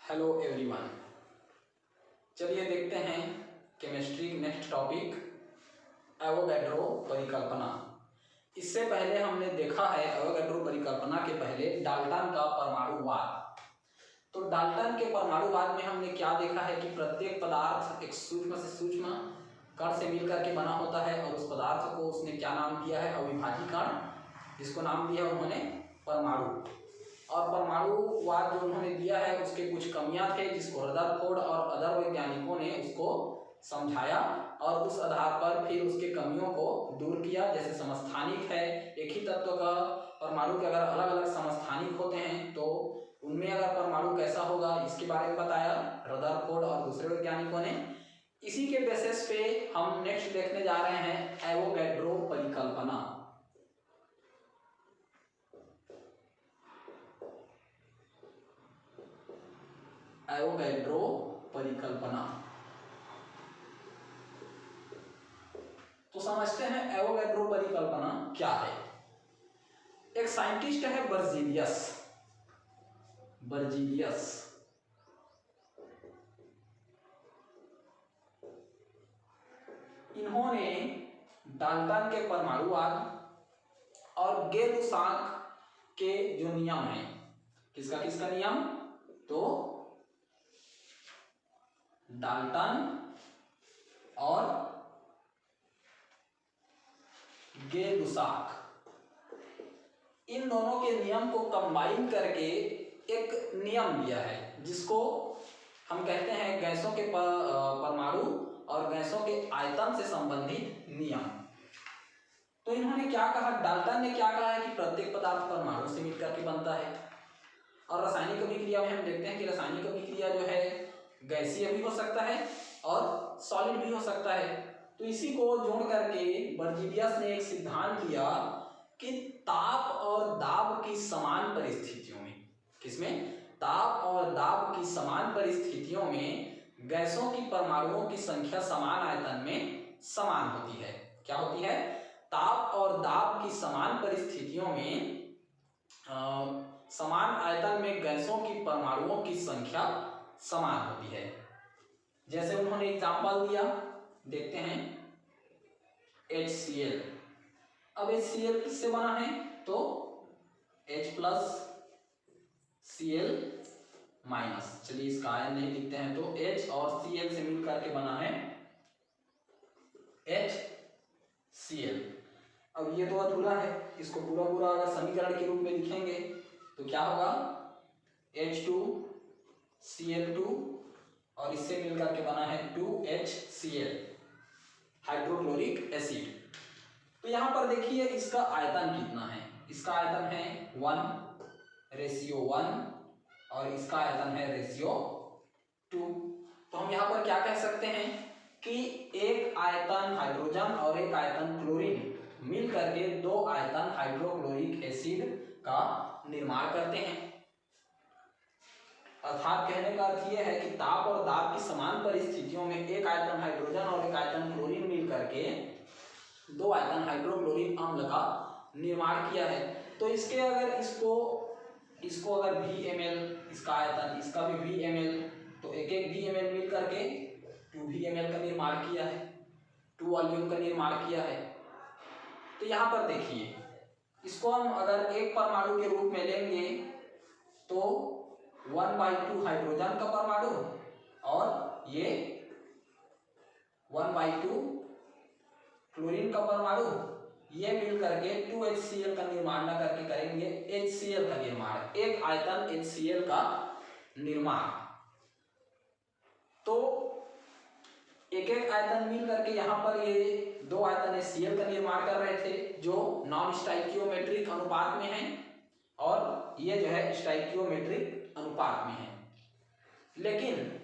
Hello everyone, चलिए देखते हैं केमिस्ट्री नेक्स्ट टॉपिक एवोगैड्रो परिकल्पना। इससे पहले हमने देखा है एवोगैड्रो परिकल्पना के पहले डाल्टन का परमाणुवाद। तो डाल्टन के परमाणुवाद में हमने क्या देखा है कि प्रत्येक पदार्थ एक सूक्ष्म से सूक्ष्म कण से मिलकर के बना होता है और उस पदार्थ को उसने क्या नाम दिया है, अविभाज्य कण, जिसको नाम दिया उन्होंने परमाणु। और परमाणुवाद जो उन्होंने दिया है उसके कुछ कमियां थे जिसको रदरफोर्ड और अदर वैज्ञानिकों ने उसको समझाया और उस आधार पर फिर उसके कमियों को दूर किया। जैसे समस्थानिक है, एक ही तत्व का परमाणु के अगर अलग अलग समस्थानिक होते हैं तो उनमें अगर परमाणु कैसा होगा इसके बारे में बताया रदरफोर्ड और दूसरे वैज्ञानिकों ने। इसी के बेसिस पे हम नेक्स्ट देखने जा रहे हैं एवोगैड्रो परिकल्पना। एवोगैड्रो परिकल्पना तो समझते हैं एवोगैड्रो परिकल्पना क्या है। एक साइंटिस्ट है बर्जीलियस। इन्होंने डाल्टन के परमाणुवाद और गे-लुसाक के जो नियम हैं, किसका किसका नियम, तो डाल्टन और गे-लुसाक, इन दोनों के नियम को कंबाइन करके एक नियम दिया है जिसको हम कहते हैं गैसों के परमाणु और गैसों के आयतन से संबंधित नियम। तो इन्होंने क्या कहा, डाल्टन ने क्या कहा है कि प्रत्येक पदार्थ परमाणु से मिलकर के बनता है। और रासायनिक अभिक्रिया में हम देखते हैं कि रासायनिक अभिक्रिया जो है गैसीय भी हो सकता है और सॉलिड भी हो सकता है। तो इसी को जोड़ करके बर्जीलियस ने एक सिद्धांत दिया कि ताप और दाब की समान परिस्थितियों में, किसमें, ताप और दाब की समान परिस्थितियों में गैसों की परमाणुओं की संख्या समान आयतन में समान होती है। क्या होती है, ताप और दाब की समान परिस्थितियों में समान आयतन में गैसों की परमाणुओं की संख्या समान होती है। जैसे उन्होंने एग्जाम्पल दिया, देखते हैं HCl। अब HCl किससे बना है, तो H प्लस Cl माइनस, चलिए इसका आयन नहीं लिखते हैं, तो H और Cl से मिलकर के बना है HCl। अब ये तो अधूरा है, इसको पूरा पूरा अगर समीकरण के रूप में लिखेंगे तो क्या होगा, H2Cl2 और इससे मिलकर के बना है 2HCl, हाइड्रोक्लोरिक एसिड। तो यहाँ पर देखिए इसका आयतन कितना है, इसका आयतन है 1:1 और इसका आयतन है 2:। तो हम यहाँ पर क्या कह सकते हैं कि एक आयतन हाइड्रोजन और एक आयतन क्लोरीन मिल करके दो आयतन हाइड्रोक्लोरिक एसिड का निर्माण करते हैं। अर्थात कहने का अर्थ यह है कि ताप और दाब की समान परिस्थितियों में एक आयतन हाइड्रोजन और एक आयतन क्लोरीन मिल करके दो आयतन हाइड्रोक्लोरिक अम्ल का निर्माण किया है। तो इसके अगर इसको अगर VMl, इसका आयतन, इसका भी VMl, तो एक एक VMl मिल करके 2 VMl का निर्माण किया है, 2 वॉल्यूम का निर्माण किया है। तो यहाँ पर देखिए इसको हम अगर एक परमाणु के रूप में लेंगे तो 1/2 हाइड्रोजन का परमाणु और ये 1/2 क्लोरीन का परमाणु, ये मिल करके 2HCl का निर्माण न करके करेंगे HCl का निर्माण, एक आयतन HCl का निर्माण। तो एक एक आयतन मिल करके यहाँ पर ये दो आयतन HCl का निर्माण कर रहे थे जो नॉन स्टाइकियोमेट्रिक अनुपात में है और ये जो है स्टाइकियोमेट्रिक अनुपात में है। लेकिन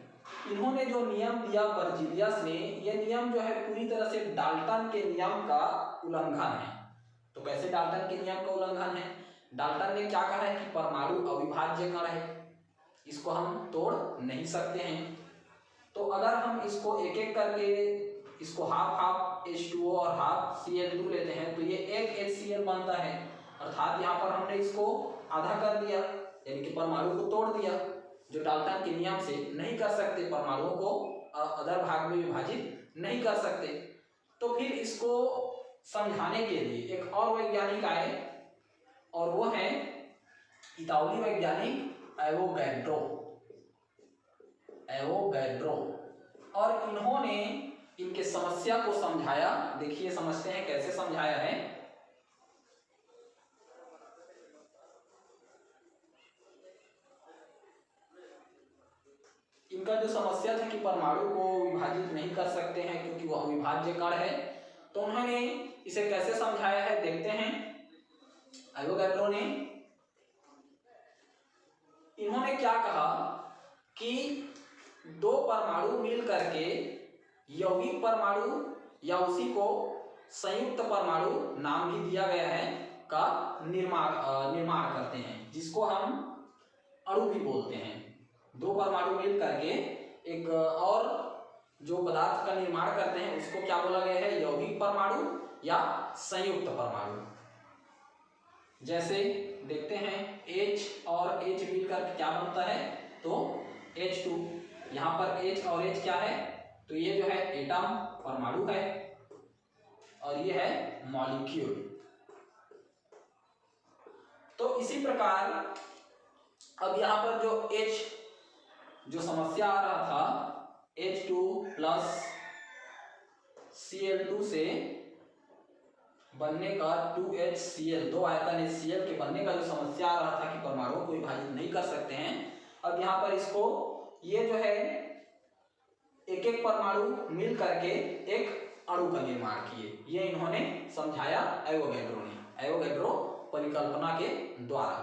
इन्होंने जो नियम दिया बर्जीलियस ने, ये नियम जो है पूरी तरह से डाल्टन के नियम का उल्लंघन है। तो कैसे डाल्टन के नियम का उल्लंघन है, डाल्टन ने क्या कहा है कि परमाणु अविभाज्य कण है, इसको हम तोड़ नहीं सकते हैं। तो अगर हम इसको एक एक करके इसको हाफ H2O और हाफ Cl2 लेते हैं तो ये एक HCl बनता है। अर्थात यहाँ पर हमने इसको आधा कर दिया, यानी कि परमाणु को तोड़ दिया। जो डाल्टन के नियम से नहीं कर सकते, परमाणुओं को अदर भाग में विभाजित नहीं कर सकते। तो फिर इसको समझाने के लिए एक और वैज्ञानिक आए और वो है इतालवी वैज्ञानिक एवोगैड्रो। और इन्होंने इनके समस्या को समझाया। देखिए समझते हैं कैसे समझाया है। इनका जो समस्या था कि परमाणु को विभाजित नहीं कर सकते हैं क्योंकि वह अविभाज्य कण है, तो उन्होंने इसे कैसे समझाया है देखते हैं। एवोगैड्रो ने इन्होंने क्या कहा कि दो परमाणु मिल करके यौगिक परमाणु या उसी को संयुक्त परमाणु नाम भी दिया गया है का निर्माण करते हैं, जिसको हम अणु भी बोलते हैं। दो परमाणु मिल करके एक और जो पदार्थ का निर्माण करते हैं उसको क्या बोला गया है, यौगिक परमाणु या संयुक्त परमाणु। जैसे देखते हैं H और H मिलकर क्या बनता है, तो H2। यहाँ पर H और H क्या है, तो ये जो है एटम परमाणु है और ये है मॉलिक्यूल। तो इसी प्रकार अब यहाँ पर जो H जो समस्या आ रहा था H2 प्लस Cl2 से बनने का 2HCl, दो आयतन HCl के बनने का जो समस्या आ रहा था कि परमाणुओं को विभाजित नहीं कर सकते हैं, अब यहाँ पर इसको ये जो है एक एक परमाणु मिल करके एक अणु का निर्माण किए। ये इन्होंने समझाया एवोगैड्रो ने, एवोगैड्रो परिकल्पना के द्वारा।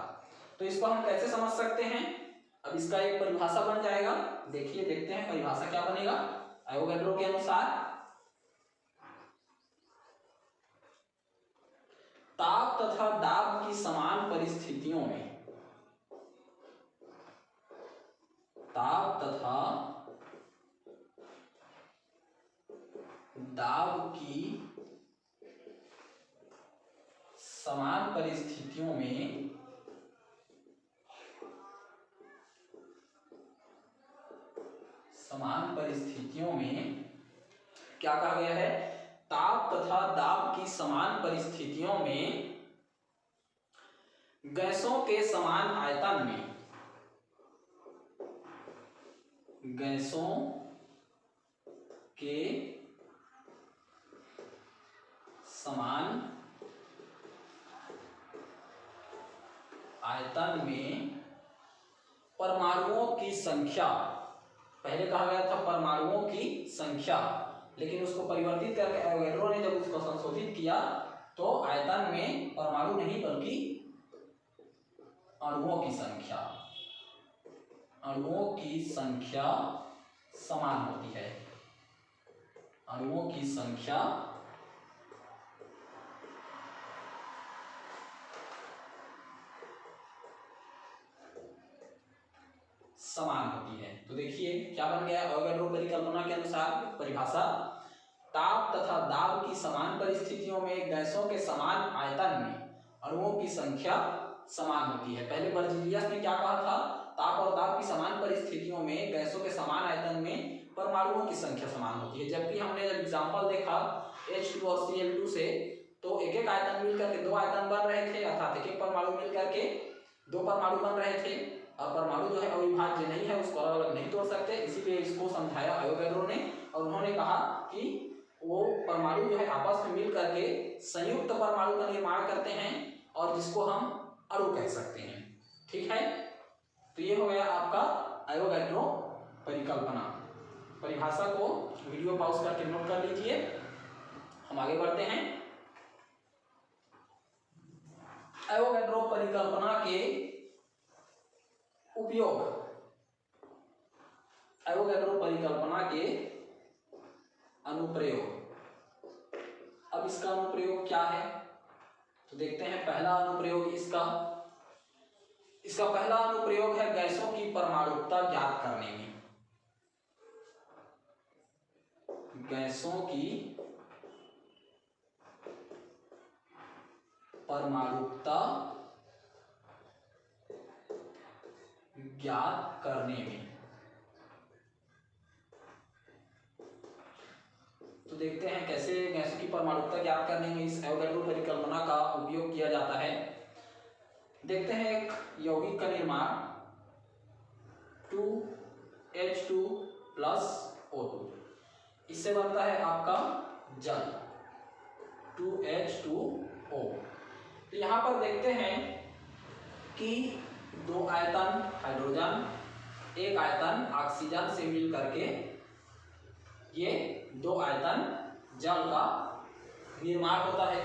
तो इसको हम कैसे समझ सकते हैं, अब इसका एक परिभाषा बन जाएगा। देखिए देखते हैं परिभाषा क्या बनेगा एवोगैड्रो के अनुसार। ताप तथा दाब की समान परिस्थितियों में, ताप तथा दाब की समान परिस्थितियों में क्या कहा गया है, ताप तथा दाब की समान परिस्थितियों में गैसों के समान आयतन में, गैसों के समान आयतन में परमाणुओं की संख्या, पहले कहा गया था परमाणुओं की संख्या, लेकिन उसको परिवर्तित करके एवोगैड्रो ने जब उसको संशोधित किया तो आयतन में परमाणु नहीं बल्कि अणुओं की संख्या, अणुओं की संख्या समान होती है, अणुओं की संख्या समान होती है। तो देखिए क्या बन गया एवोगैड्रो परिकल्पना के अनुसार परिभाषा, ताप तथा दाब की समान परिस्थितियों में गैसों के समान आयतन में अणुओं की संख्या समान होती है। पहले बर्जीलियस ने क्या कहा था, ताप और दाब की समान परिस्थितियों में गैसों के समान आयतन में परमाणुओं की संख्या समान होती है। जबकि हमने जब एग्जाम्पल देखा H2 और Cl2 से, तो एक एक आयतन मिलकर के दो आयतन बन रहे थे, अर्थात एक एक परमाणु मिलकर के दो परमाणु बन रहे थे। और परमाणु जो है अविभाज्य नहीं है, उसको अलग अलग नहीं तोड़ सकते, इसीलिए इसको समझाया एवोगैड्रो ने। और उन्होंने कहा कि वो परमाणु जो है आपस में मिल करके संयुक्त परमाणु का निर्माण करते हैं और जिसको हम अणु कह सकते हैं। ठीक है, तो ये हो गया आपका एवोगैड्रो परिकल्पना। परिभाषा को वीडियो पॉज करके नोट कर लीजिए, हम आगे बढ़ते हैं। एवोगैड्रो परिकल्पना के उपयोग, एवोगैड्रो परिकल्पना के अनुप्रयोग। अब इसका अनुप्रयोग क्या है, तो देखते हैं। पहला अनुप्रयोग इसका पहला अनुप्रयोग है गैसों की परमाणुकता ज्ञात करने में, गैसों की परमाणुकता ज्ञात करने में। तो देखते हैं कैसे गैसों की परमाणुकता ज्ञात करने में इस एवोगैड्रो परिकल्पना का उपयोग किया जाता है। देखते हैं एक यौगिक का निर्माण 2H2 प्लस O2, इससे बनता है आपका जल 2H2O। तो यहाँ पर देखते हैं कि दो आयतन हाइड्रोजन, एक आयतन ऑक्सीजन से मिल करके ये दो आयतन जल का निर्माण होता है।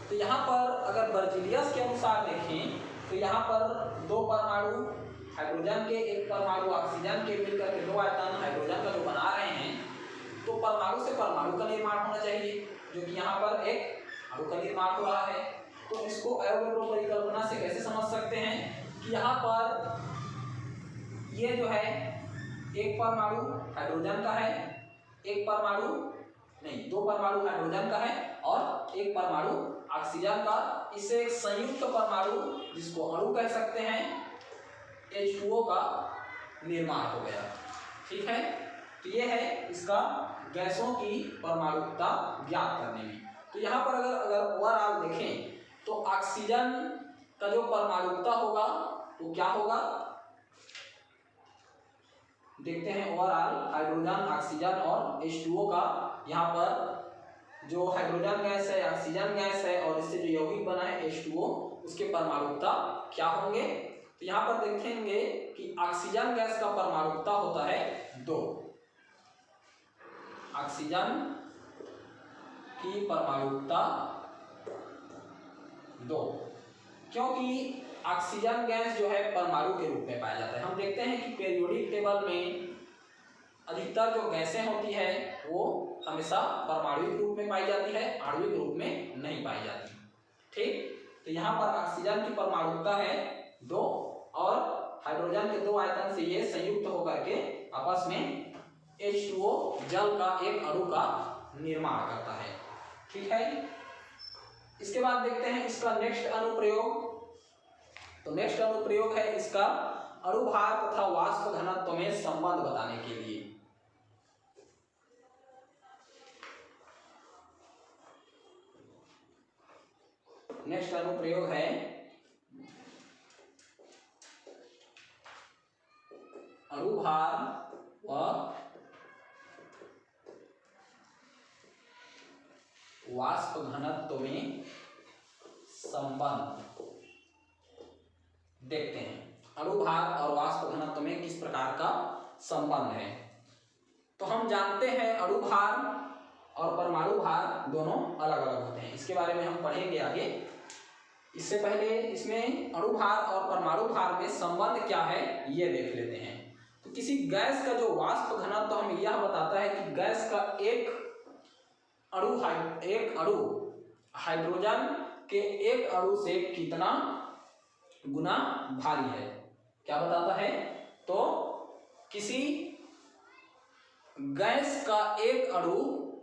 तो यहाँ पर अगर बर्जीलियस के अनुसार देखें तो यहाँ पर दो परमाणु हाइड्रोजन के, एक परमाणु ऑक्सीजन के मिलकर के दो आयतन हाइड्रोजन का जो बना रहे हैं, तो परमाणु से परमाणु का निर्माण होना चाहिए, जो कि यहाँ पर एक अणु का निर्माण हो रहा है। तो इसको एवोगैड्रो परिकल्पना से कैसे समझ सकते हैं कि यहाँ पर ये जो है एक परमाणु हाइड्रोजन का है, एक परमाणु नहीं, दो परमाणु हाइड्रोजन का है और एक परमाणु ऑक्सीजन का, इससे एक संयुक्त परमाणु जिसको अणु कह सकते हैं H2O का निर्माण हो गया। ठीक है, तो ये है इसका गैसों की परमाणुकता ज्ञात करने में। तो यहाँ पर अगर ओवरऑल देखें तो ऑक्सीजन का जो परमाणुकता होगा वो क्या होगा, देखते हैं ओवरऑल हाइड्रोजन, ऑक्सीजन और H2O का। यहाँ पर जो हाइड्रोजन गैस है, ऑक्सीजन गैस है और इससे जो यौगिक बना है H2O, उसके परमाणुकता क्या होंगे। तो यहाँ पर देखेंगे कि ऑक्सीजन गैस का परमाणुकता होता है 2, ऑक्सीजन की परमाणुकता 2, क्योंकि ऑक्सीजन गैस जो है परमाणु के रूप में पाया जाता है। हम देखते हैं कि पीरियोडिक टेबल में अधिकतर जो गैसें होती है वो हमेशा परमाणुविक रूप में पाई जाती है, आणविक रूप में नहीं पाई जाती। ठीक, तो यहाँ पर ऑक्सीजन की परमाणुकता है 2 और हाइड्रोजन के दो आयतन से ये संयुक्त होकर के आपस में H2O जल का एक अणु का निर्माण करता है। ठीक है, इसके बाद देखते हैं इसका नेक्स्ट अनुप्रयोग। तो नेक्स्ट अनुप्रयोग है इसका अणुभार तथा वाष्प घनत्व में संबंध बताने के लिए। नेक्स्ट अनुप्रयोग है अणुभार व वाष्प घनत्व में संबंध। देखते हैं अणुभार और वाष्प घनत्व में किस प्रकार का संबंध है। तो हम जानते हैं अणुभार और परमाणु भार दोनों अलग अलग होते हैं, इसके बारे में हम पढ़ेंगे आगे। इससे पहले इसमें अणुभार और परमाणु भार में संबंध क्या है ये देख लेते हैं। तो किसी गैस का जो वाष्प घनत्व हमें यह बताता है कि गैस का एक अणु हाइड्रोजन के एक अणु से कितना गुना भारी है, क्या बताता है। तो किसी गैस का एक अणु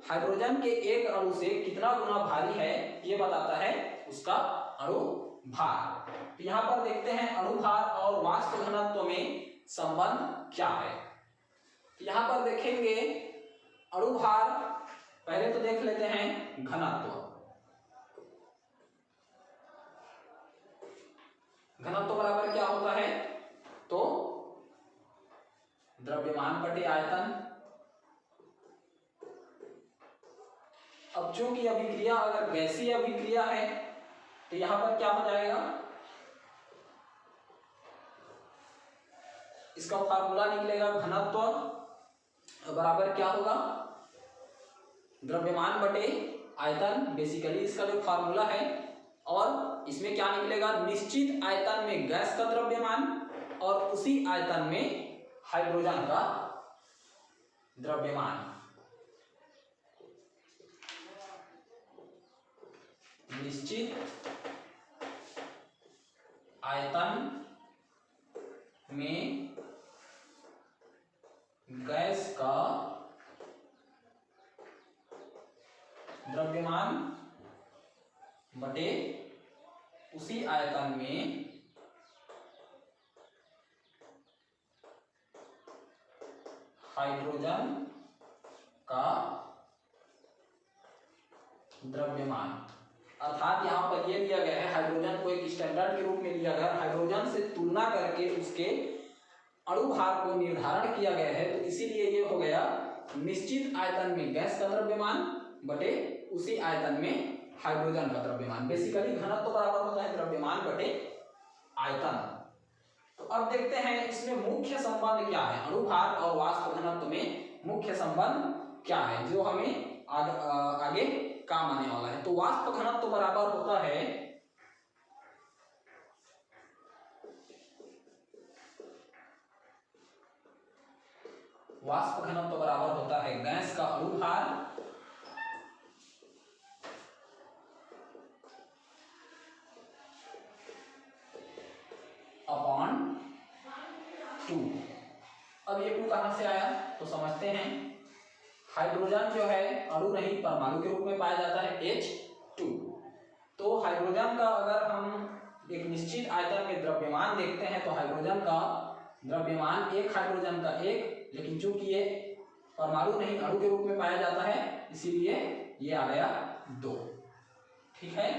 हाइड्रोजन के एक अणु से कितना गुना भारी है ये बताता है उसका अणु भार। तो यहाँ पर देखते हैं अणुभार और वाष्प घनत्व में संबंध क्या है। तो यहाँ पर देखेंगे अणुभार, पहले तो देख लेते हैं घनत्व। घनत्व बराबर क्या होता है, तो द्रव्यमान बटे आयतन। अब चूंकि अभिक्रिया अगर गैसीय अभिक्रिया है तो यहां पर क्या हो जाएगा, इसका फार्मूला निकलेगा घनत्व बराबर क्या होगा, द्रव्यमान बटे आयतन, बेसिकली इसका जो फार्मूला है। और इसमें क्या निकलेगा, निश्चित आयतन में गैस का द्रव्यमान और उसी आयतन में हाइड्रोजन का द्रव्यमान। निश्चित आयतन में गैस का द्रव्यमान बटे उसी आयतन में हाइड्रोजन का द्रव्यमान, अर्थात यहाँ पर यह लिया गया है हाइड्रोजन को एक स्टैंडर्ड के रूप में लिया गया, हाइड्रोजन से तुलना करके उसके अणु भार को निर्धारण किया गया है। तो इसीलिए ये हो गया निश्चित आयतन में गैस का द्रव्यमान बटे उसी आयतन में हाइड्रोजन का द्रव्यमान। बेसिकली घनत्व तो बराबर होता है द्रव्यमान बटे आयतन। तो अब देखते हैं इसमें मुख्य संबंध क्या है, अणु भार और वाष्प घनत्व में मुख्य संबंध क्या है जो हमें आगे काम आने वाला है। तो वाष्प घनत्व बराबर होता है गैस का अणु भार अपॉन 2। अब ये 2 कहां से आया तो समझते हैं। हाइड्रोजन जो है अणु नहीं परमाणु के रूप में पाया जाता है H2। तो हाइड्रोजन का अगर हम एक निश्चित आयतन में द्रव्यमान देखते हैं तो हाइड्रोजन का द्रव्यमान एक हाइड्रोजन का एक, लेकिन चूंकि ये परमाणु नहीं अणु के रूप में पाया जाता है इसीलिए ये आ गया 2। ठीक है,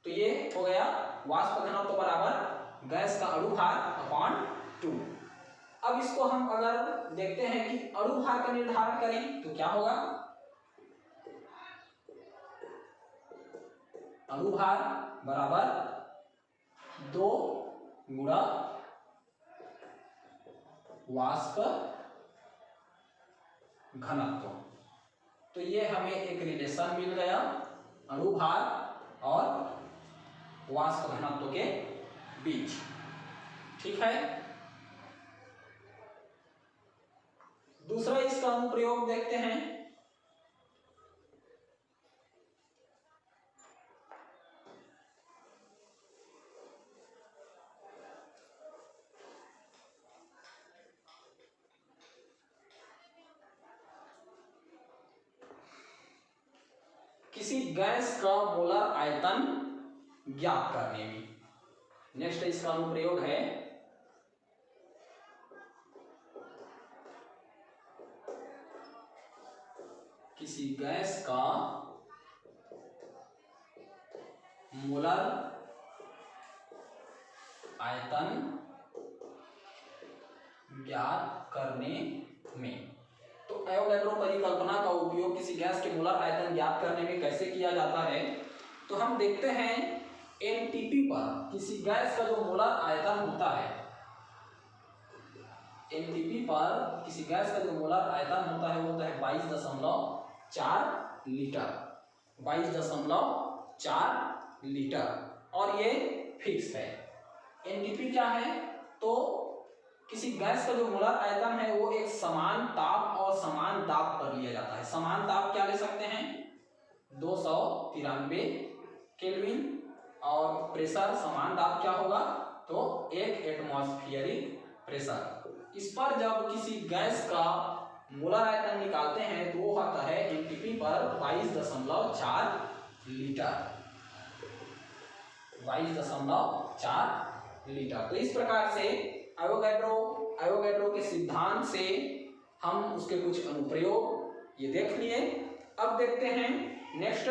तो ये हो गया वाष्प घनत्व बराबर गैस का अणु भार अपॉन 2। अब इसको हम अगर देखते हैं कि अणु भार का निर्धारण करें तो क्या होगा, अणु भार बराबर 2 गुणा वाष्प घनत्व। तो ये हमें एक रिलेशन मिल गया अणु भार और वाष्प घनत्व के बीच। ठीक है, दूसरा इसका अनुप्रयोग देखते हैं। किसी गैस का मोलर आयतन ज्ञात करने में। नेक्स्ट इसका अनुप्रयोग है किसी गैस का मोलर आयतन ज्ञात करने में। तो एवोगैड्रो परिकल्पना का उपयोग किसी गैस के मोलर आयतन ज्ञात करने में कैसे किया जाता है, तो हम देखते हैं एनटीपी पर किसी गैस का जो मोलर आयतन होता है, एनटीपी पर किसी गैस का जो मोलर आयतन होता है वो होता है 22.4 लीटर, 22.4 लीटर और ये फिक्स है। एनटीपी क्या है, तो किसी गैस का जो मोलर आयतन है वो एक समान ताप और समान दाब पर लिया जाता है। समान ताप क्या ले सकते हैं 293 केल्विन और प्रेशर समान दाब क्या होगा तो 1 एटमॉस्फेरिक प्रेशर। इस पर जब किसी गैस का मोलर आयतन निकालते हैं तो वो आता है एनटीपी पर 22.4 लीटर, 22.4 लीटर। तो इस प्रकार से एवोगैड्रो के सिद्धांत से हम उसके कुछ अनुप्रयोग ये देख लिए। अब देखते हैं नेक्स्ट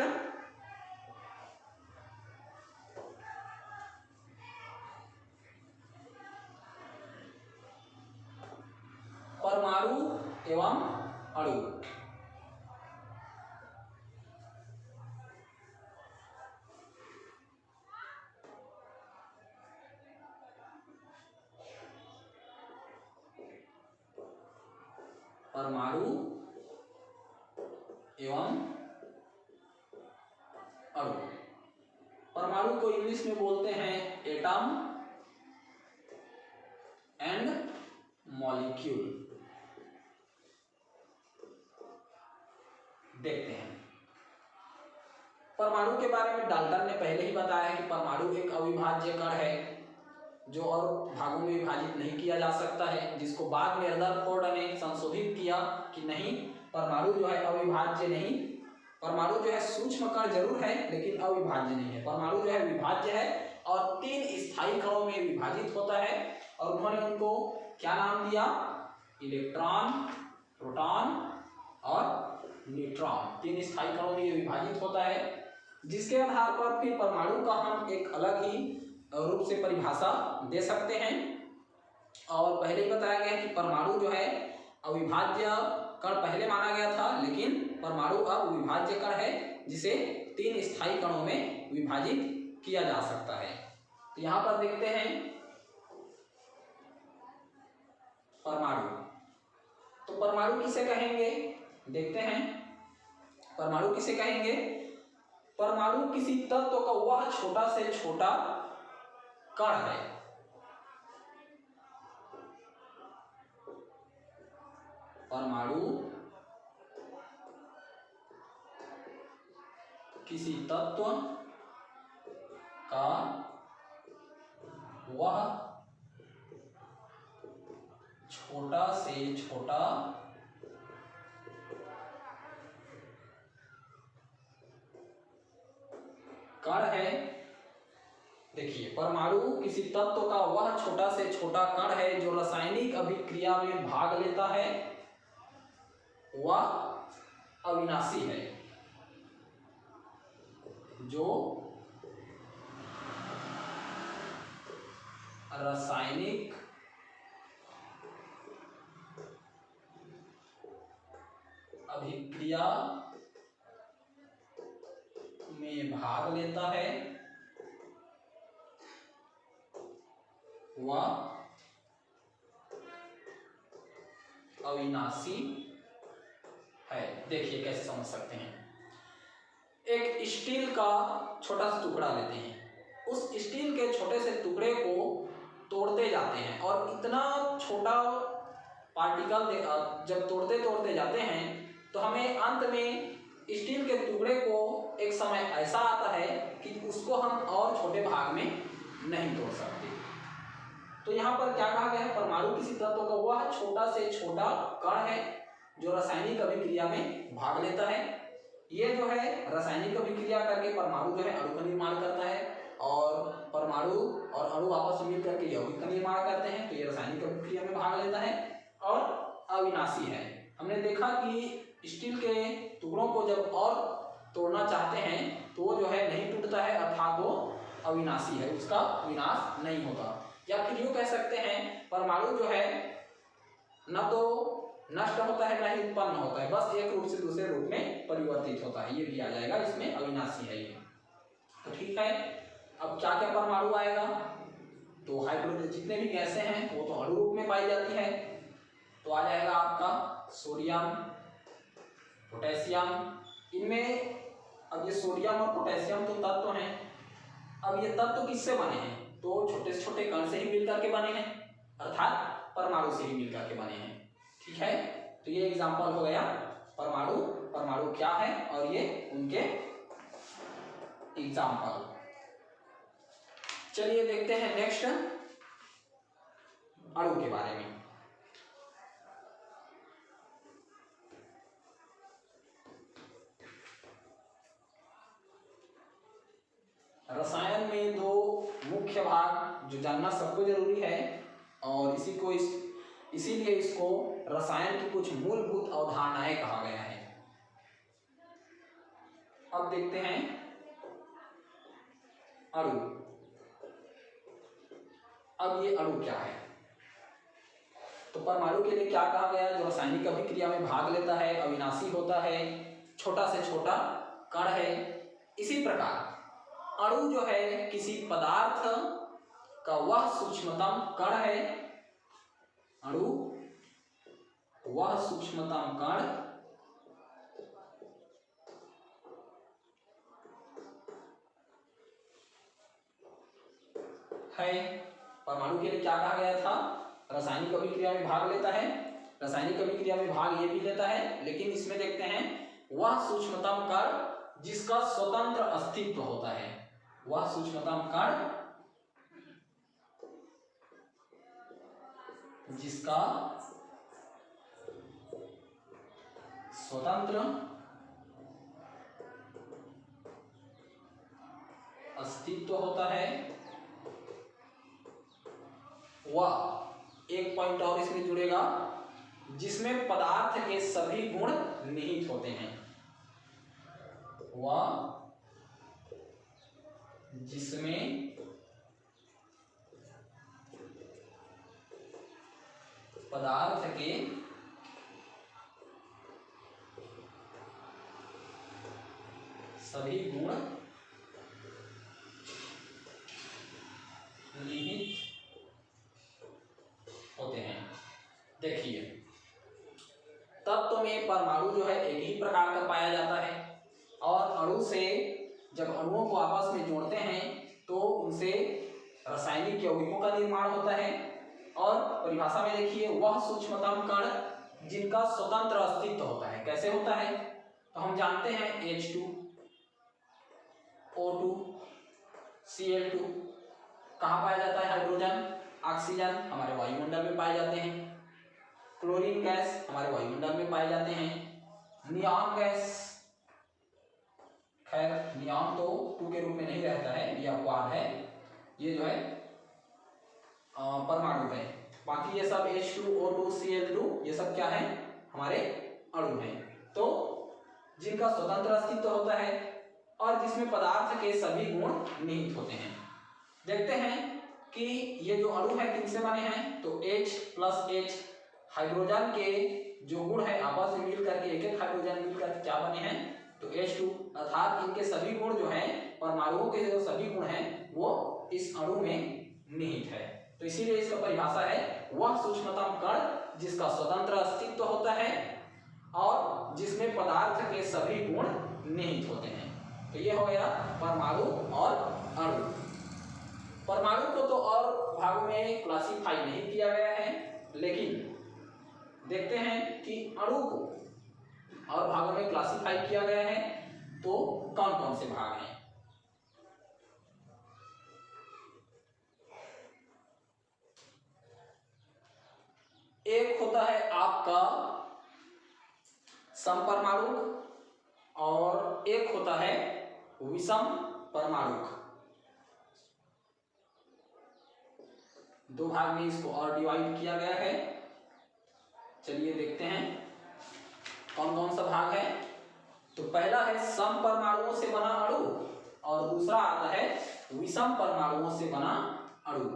परमाणु एवं अणु। परमाणु एवं अणु, परमाणु को इंग्लिश में बोलते हैं एटम एंड मॉलिक्यूल। देखते हैं परमाणु के बारे में डाल्टन ने पहले ही बताया कि परमाणु एक अविभाज्य कण है जो और भागों में विभाजित नहीं किया जा सकता है, जिसको बाद में रदरफोर्ड ने संशोधित किया कि नहीं परमाणु जो है अविभाज्य नहीं, परमाणु जो है सूक्ष्म कण जरूर है लेकिन अविभाज्य नहीं है। परमाणु जो है विभाज्य है और 3 स्थायी कणों में विभाजित होता है और उन्होंने उनको क्या नाम दिया इलेक्ट्रॉन, प्रोटॉन और न्यूट्रॉन, 3 स्थायी कणों में ये विभाजित होता है, जिसके आधार पर फिर परमाणु का हम एक अलग ही रूप से परिभाषा दे सकते हैं। और पहले ही बताया गया है कि परमाणु जो है अविभाज्य कण पहले माना गया था, लेकिन परमाणु अब विभाज्य कण है जिसे 3 स्थायी कणों में विभाजित किया जा सकता है। तो यहाँ पर देखते हैं परमाणु। तो परमाणु किसे कहेंगे, देखते हैं परमाणु किसे कहेंगे। परमाणु किसी तत्व का वह छोटा से छोटा कण है। परमाणु किसी तत्व का वह छोटा से छोटा कण है। देखिए, परमाणु किसी तत्व का वह छोटा से छोटा कण है जो रासायनिक अभिक्रिया में भाग लेता है, वह अविनाशी है। जो रासायनिक अभिक्रिया में भाग लेता है, वह अविनाशी है। देखिए कैसे समझ सकते हैं। एक स्टील का छोटा सा टुकड़ा लेते हैं, उस स्टील के छोटे से टुकड़े को तोड़ते जाते हैं और इतना छोटा पार्टिकल जब तोड़ते तोड़ते जाते हैं तो हमें अंत में स्टील के टुकड़े को एक समय ऐसा आता है कि उसको हम और छोटे भाग में नहीं तोड़ सकते। तो यहाँ पर क्या कहा गया है, परमाणु किसी तत्व का वह छोटा से छोटा कण है जो रासायनिक अभिक्रिया में भाग लेता है। ये जो है रासायनिक अभिक्रिया करके परमाणु जो है अणु का निर्माण करता है, और परमाणु और अणु आपस में मिलकर के यौगिक का निर्माण करते हैं। तो ये रासायनिक अभिक्रिया में भाग लेता है और अविनाशी है। हमने देखा कि स्टील के टुकड़ों को जब और तोड़ना चाहते हैं तो वो जो है नहीं टूटता है, अर्थात वो अविनाशी है, उसका विनाश नहीं होता। या फिर यूँ कह सकते हैं परमाणु जो है न तो नष्ट होता है, न ही उत्पन्न होता है, बस एक रूप से दूसरे रूप में परिवर्तित होता है। ये भी आ जाएगा, इसमें अविनाशी है ये। तो ठीक है, अब क्या क्या परमाणु आएगा, तो हाइड्रोजन जितने भी गैसें हैं वो तो अणु रूप में पाई जाती है। तो आ जाएगा आपका सोडियम, पोटेशियम। इनमें अब ये सोडियम और पोटेशियम तो तत्व हैं। अब ये तत्व किससे बने हैं, तो छोटे से छोटे कण से ही मिलकर के बने हैं, अर्थात परमाणु से ही मिलकर के बने हैं। ठीक है, तो ये एग्जांपल हो गया परमाणु, परमाणु क्या है और ये उनके एग्जांपल। चलिए देखते हैं नेक्स्ट अणु के बारे में। रसायन में दो मुख्य भाग जो जानना सबको जरूरी है, और इसीलिए इसको रसायन की कुछ मूलभूत अवधारणाएं कहा गया है। अब देखते हैं अणु। अब ये अणु क्या है, तो परमाणु के लिए क्या कहा गया, जो रासायनिक अभिक्रिया में भाग लेता है, अविनाशी होता है, छोटा से छोटा कण है। इसी प्रकार अणु जो है किसी पदार्थ का वह सूक्ष्मतम कण है। अणु वह सूक्ष्मतम कण है। परमाणु के लिए क्या कहा गया था, रासायनिक अभिक्रिया में भाग लेता है, रासायनिक अभिक्रिया में भाग ये भी लेता है, लेकिन इसमें देखते हैं वह सूक्ष्मतम कण जिसका स्वतंत्र अस्तित्व होता है। वह सूक्ष्मतम कण जिसका स्वतंत्र अस्तित्व होता है, वह एक पॉइंट और इसमें जुड़ेगा, जिसमें पदार्थ के सभी गुण निहित होते हैं, वह जिसमें पदार्थ के सभी गुण निहित होते हैं। देखिए, तत्व में परमाणु जो है एक ही प्रकार का पाया जाता है और अणु से जब अणुओं को आपस में जोड़ते हैं तो उनसे रासायनिक यौगिकों का निर्माण होता है। और परिभाषा में देखिए, वह सूक्ष्मतम कण जिनका स्वतंत्र अस्तित्व होता है। कैसे होता है? तो हम जानते हैं H2, O2, Cl2 कहाँ पाया जाता है? हाइड्रोजन, ऑक्सीजन हमारे वायुमंडल में पाए जाते हैं, क्लोरीन गैस हमारे वायुमंडल में पाए जाते हैं, नियॉन गैस, खैर नियॉन तो 2 के रूप में नहीं रहता है, यह अपवाद है, ये जो है परमाणु है। बाकी ये सब H2O2 Cl2 ये सब क्या है? हमारे अणु हैं। तो जिनका स्वतंत्र अस्तित्व होता है और जिसमें पदार्थ के सभी गुण निहित होते हैं। देखते हैं कि ये जो अणु है किनसे बने हैं? तो H+H हाइड्रोजन के जो गुण है आपस में मिल करके एक हाइड्रोजन मिल करके क्या बने हैं? तो H2, अर्थात इनके सभी गुण जो हैं, परमाणुओं के जो सभी गुण हैं वो इस अणु में निहित है। तो इसीलिए इसका परिभाषा है वह सूक्ष्मतम कण जिसका स्वतंत्र अस्तित्व होता है और जिसमें पदार्थ के सभी गुण निहित होते हैं। तो ये हो गया परमाणु और अणु। परमाणु को तो और भागों में क्लासिफाई नहीं किया गया है, लेकिन देखते हैं कि अणु को और भागों में क्लासिफाई किया गया है तो कौन कौन से भाग हैं। एक होता है आपका समपरमाणुक और एक होता है विषम परमाणुक। दो भाग में इसको और डिवाइड किया गया है। चलिए देखते हैं कौन कौन सा भाग है। तो पहला है सम परमाणुओं से बना अणु और दूसरा आता है विषम परमाणुओं से बना अणु।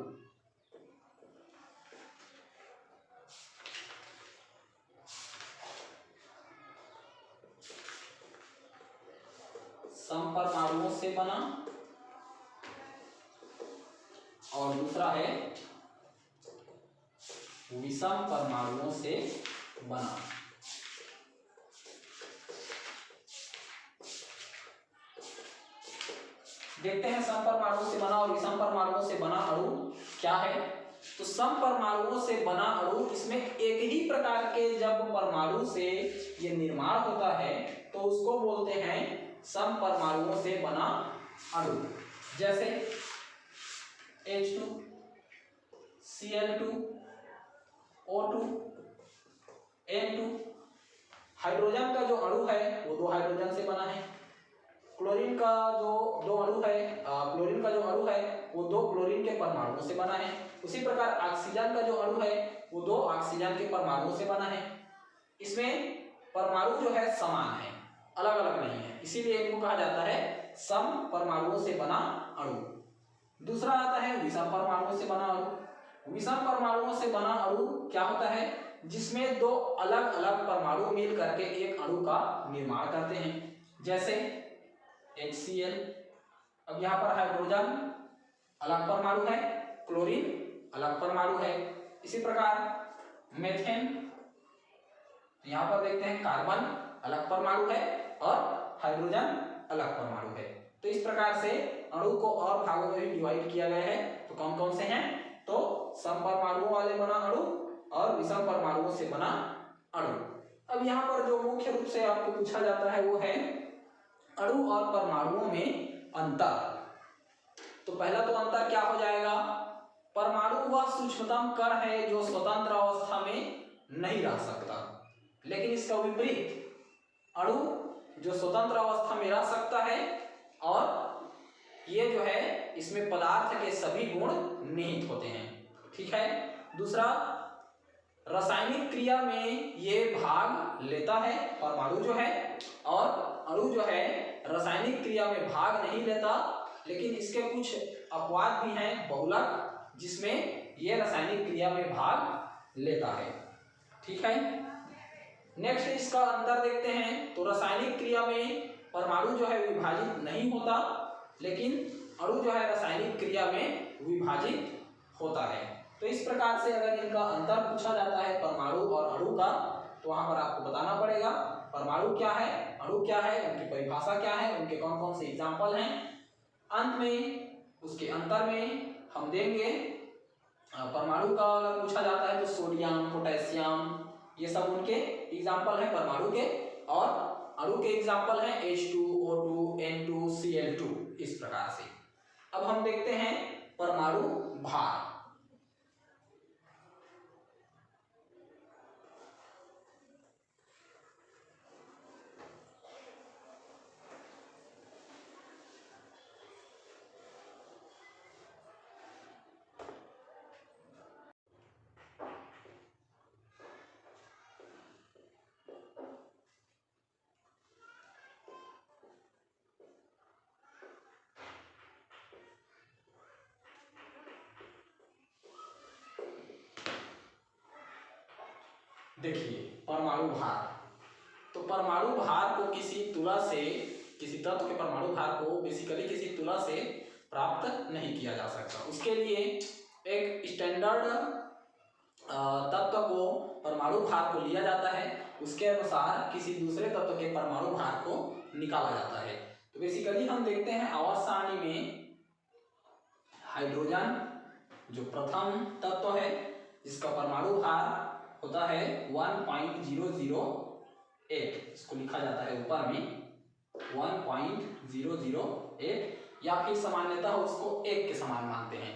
सम परमाणुओं से बना और दूसरा है विषम परमाणुओं से बना। देखते हैं सम परमाणुओं से बना और विषम परमाणुओं से बना अणु क्या है। तो सम परमाणुओं से बना अणु, इसमें एक ही प्रकार के जब परमाणु से ये निर्माण होता है तो उसको बोलते हैं सम परमाणुओं से बना अणु। जैसे H2, Cl2, O2, N2। Hydrogen का जो अणु है वो 2 हाइड्रोजन से बना है। क्लोरीन का जो अणु है वो 2 क्लोरीन के परमाणुओं से बना है। उसी प्रकार ऑक्सीजन का जो अणु है वो 2 ऑक्सीजन के परमाणुओं से बना है। इसमें परमाणु जो है समान है, अलग अलग नहीं है, इसीलिए इनको कहा जाता है सम परमाणुओं से बना अणु। दूसरा आता है विषम परमाणुओं से बना अणु। विषम परमाणुओं से बना अणु क्या होता है? जिसमें 2 अलग अलग परमाणु मिल करके एक अणु का निर्माण करते हैं। जैसे HCl, अब यहाँ पर हाइड्रोजन अलग परमाणु है, क्लोरीन अलग परमाणु है। इसी प्रकार मेथेन, यहाँ पर देखते हैं कार्बन अलग परमाणु है और हाइड्रोजन अलग परमाणु है। तो इस प्रकार से अणु को और भागों में भी डिवाइड किया गया है। तो कौन कौन से हैं? तो सम परमाणुओं वाले बना अणु और विषम परमाणुओं से बना अणु। अब यहाँ पर जो मुख्य रूप से आपको पूछा जाता है वो है अणु और परमाणुओं में अंतर। तो पहला तो अंतर क्या हो जाएगा? परमाणु वह सूक्ष्मतम कण है जो स्वतंत्र अवस्था में नहीं रह सकता, लेकिन इसका विपरीत अणु जो स्वतंत्र अवस्था में रह सकता है और ये जो है इसमें पदार्थ के सभी गुण निहित होते हैं। ठीक है। दूसरा रासायनिक क्रिया में ये भाग लेता है परमाणु जो है, और अणु जो है रासायनिक क्रिया में भाग नहीं लेता, लेकिन इसके कुछ अपवाद भी हैं बहुलक, जिसमें ये रासायनिक क्रिया में भाग लेता है। ठीक है, नेक्स्ट इसका अंतर देखते हैं। तो रासायनिक क्रिया में परमाणु जो है विभाजित नहीं होता, लेकिन अणु जो है रासायनिक क्रिया में विभाजित होता है। तो इस प्रकार से अगर इनका अंतर पूछा जाता है परमाणु और अणु का, तो वहां पर आपको बताना पड़ेगा परमाणु क्या है, अणु क्या है, उनकी परिभाषा क्या है, उनके कौन कौन से एग्जाम्पल हैं। अंत में उसके अंतर में हम देंगे परमाणु का अगर पूछा जाता है तो सोडियम, पोटेशियम, ये सब उनके एग्जाम्पल हैं परमाणु के, और अणु के एग्जाम्पल हैं H2O2, N2, Cl2, इस प्रकार से। अब हम देखते हैं परमाणु भार। देखिए परमाणु भार, तो परमाणु भार को किसी तुला से, किसी तत्व के परमाणु भार को बेसिकली किसी तुला से प्राप्त नहीं किया जा सकता। उसके लिए एक स्टैंडर्ड तत्व को परमाणु भार को लिया जाता है, उसके अनुसार किसी दूसरे तत्व के परमाणु भार को निकाला जाता है। तो बेसिकली हम देखते हैं आवर्त सारणी में हाइड्रोजन जो प्रथम तत्व है, जिसका परमाणु भार होता है 1.008, इसको लिखा जाता है ऊपर में 1.008, या फिर सामान्यतः उसको 1 के समान मानते हैं।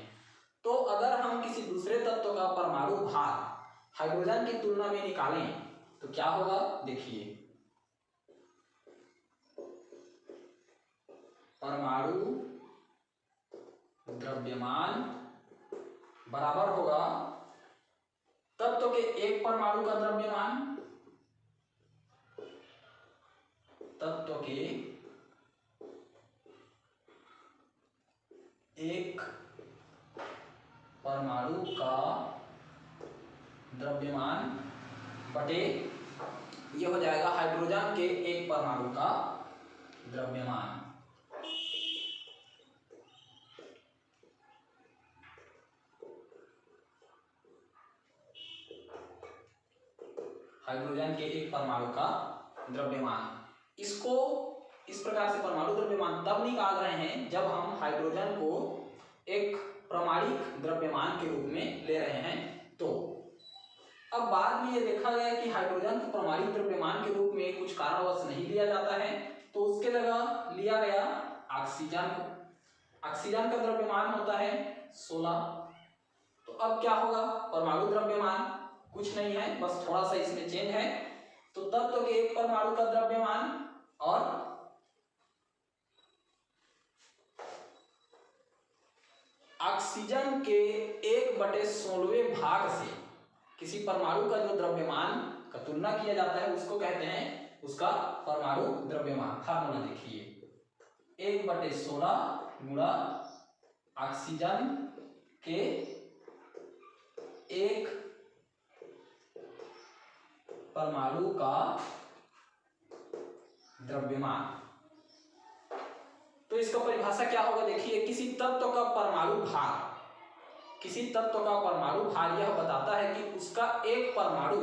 तो अगर हम किसी दूसरे तत्व का परमाणु भार हाइड्रोजन की तुलना में निकालें तो क्या होगा, देखिए परमाणु द्रव्यमान बराबर होगा तत्व के एक परमाणु का द्रव्यमान, तत्व के एक परमाणु का द्रव्यमान बटे, ये हो जाएगा हाइड्रोजन के एक परमाणु का द्रव्यमान। हाइड्रोजन के एक परमाणु का द्रव्यमान, इसको इस प्रकार से परमाणु द्रव्यमान तब निकाल रहे हैं जब हम हाइड्रोजन को एक प्रामाणिक द्रव्यमान के रूप में ले रहे हैं। तो अब बाद में ये देखा गया कि हाइड्रोजन को प्रामाणिक द्रव्यमान के रूप में कुछ कारणवश नहीं लिया जाता है, तो उसके जगह लिया गया ऑक्सीजन को। ऑक्सीजन का द्रव्यमान होता है 16। तो अब क्या होगा, परमाणु द्रव्यमान कुछ नहीं है, बस थोड़ा सा इसमें चेंज है। तो तत्व के एक परमाणु का द्रव्यमान और ऑक्सीजन के 1/16वें भाग से किसी परमाणु का जो द्रव्यमान का तुलना किया जाता है उसको कहते हैं उसका परमाणु द्रव्यमान। फार्मूला देखिए, 1/16 गुणा ऑक्सीजन के एक परमाणु का द्रव्यमान। तो इसका परिभाषा क्या होगा, देखिए किसी तत्व का परमाणु भार, किसी तत्व का परमाणु भार यह बताता है कि उसका एक परमाणु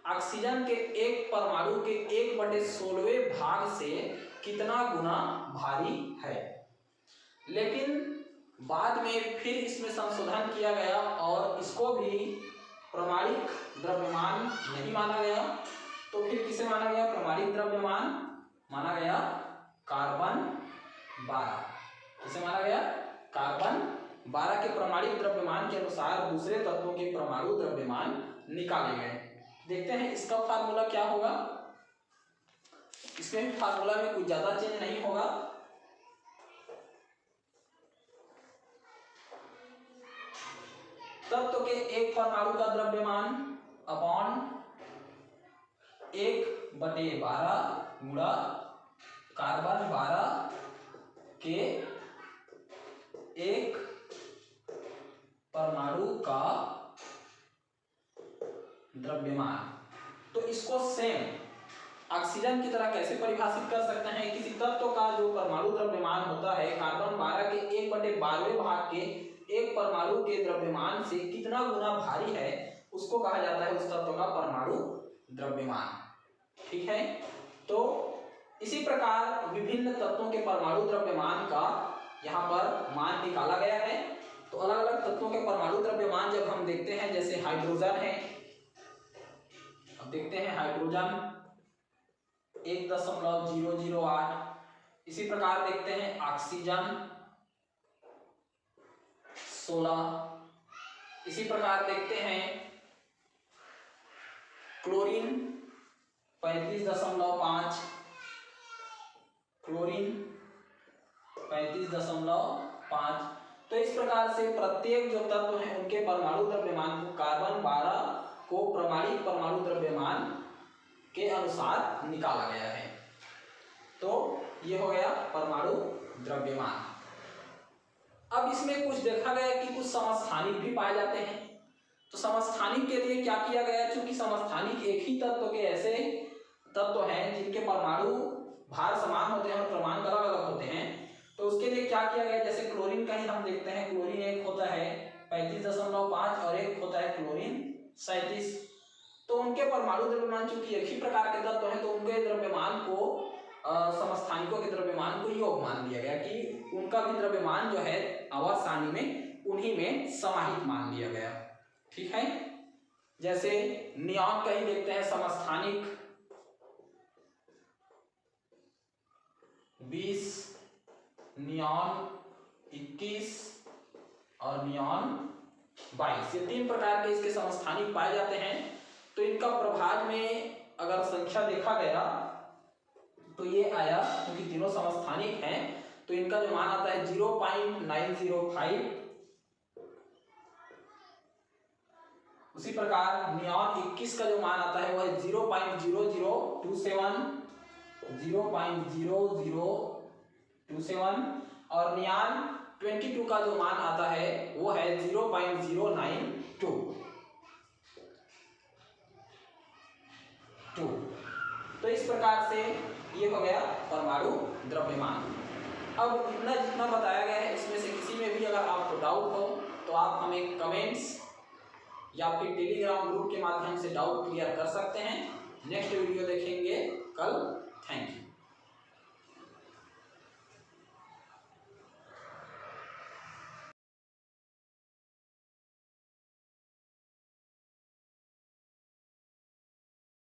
ऑक्सीजन के एक परमाणु के 1/16वें भाग से कितना गुना भारी है। लेकिन बाद में फिर इसमें संशोधन किया गया और इसको भी प्रामाणिक द्रव्यमान नहीं माना गया। तो फिर किसे माना गया, प्रामाणिक द्रव्यमान माना गया कार्बन 12। किसे माना गया, कार्बन 12 के प्रामाणिक द्रव्यमान के अनुसार दूसरे तत्वों के परमाणु द्रव्यमान निकाले गए। देखते हैं इसका फार्मूला क्या होगा। इसमें फार्मूला में कुछ ज्यादा चेंज नहीं होगा। तत्व के एक परमाणु का द्रव्यमान अपॉन 1/12 गुणा कार्बन 12 के एक परमाणु का द्रव्यमान। तो इसको सेम ऑक्सीजन की तरह कैसे परिभाषित कर सकते हैं? किसी तत्व का जो परमाणु द्रव्यमान होता है कार्बन 12 के 1/12वें भाग के एक परमाणु के द्रव्यमान से कितना गुना भारी है, उसको कहा जाता है उस तत्व का परमाणु द्रव्यमान। ठीक है, तो इसी प्रकार विभिन्न तत्वों के परमाणु द्रव्यमान का यहाँ पर मान निकाला गया है। तो अलग अलग तत्वों के परमाणु द्रव्यमान जब हम देखते हैं, जैसे हाइड्रोजन है, अब देखते हैं हाइड्रोजन 1.008, इसी प्रकार देखते हैं ऑक्सीजन 16, इसी प्रकार देखते हैं क्लोरीन 35.5, क्लोरीन 35.5। तो इस प्रकार से प्रत्येक जो तत्व है उनके परमाणु द्रव्यमान को कार्बन 12 को प्रमाणिक परमाणु द्रव्यमान के अनुसार निकाला गया है। तो ये हो गया परमाणु द्रव्यमान। अब इसमें कुछ देखा गया कि कुछ समस्थानिक भी पाए जाते हैं। तो समस्थानिक के लिए क्या किया गया? चूंकि समस्थानिक एक ही तत्व के ऐसे तत्व हैं जिनके परमाणु भार समान होते हैं और क्रमांक अलग अलग होते हैं, तो उसके लिए क्या किया गया? जैसे क्लोरीन का ही हम देखते हैं, क्लोरीन एक होता है 35.5 और एक होता है क्लोरीन 37। तो उनके परमाणु द्रव्यमान चूंकि एक ही प्रकार के तत्व हैं, तो उनके द्रव्यमान को समस्थानिकों के द्रव्यमान को योग मान दिया गया कि उनका भी द्रव्यमान जो है आवर्त सारणी में उन्हीं में समाहित मान लिया गया। ठीक है, जैसे नियॉन का ही देखते हैं, समस्थानिक 20, नियॉन 21 और नियॉन 22, ये 3 प्रकार के इसके समस्थानिक पाए जाते हैं। तो इनका प्रभाज में अगर संख्या देखा गया तो ये आया, क्योंकि तीनों समस्थानिक हैं, तो इनका जो मान आता है 0.905। उसी प्रकार नियॉन 21 का जो मान आता है वह है 0.0027, 0.0027 और नियॉन 22 का जो मान आता है वो है 0.092। तो इस प्रकार से ये हो गया परमाणु द्रव्यमान। अब इतना जितना बताया गया है इसमें से किसी में भी अगर आपको डाउट हो तो आप हमें कमेंट्स या फिर टेलीग्राम ग्रुप के माध्यम से डाउट क्लियर कर सकते हैं। नेक्स्ट वीडियो देखेंगे कल। Thank you.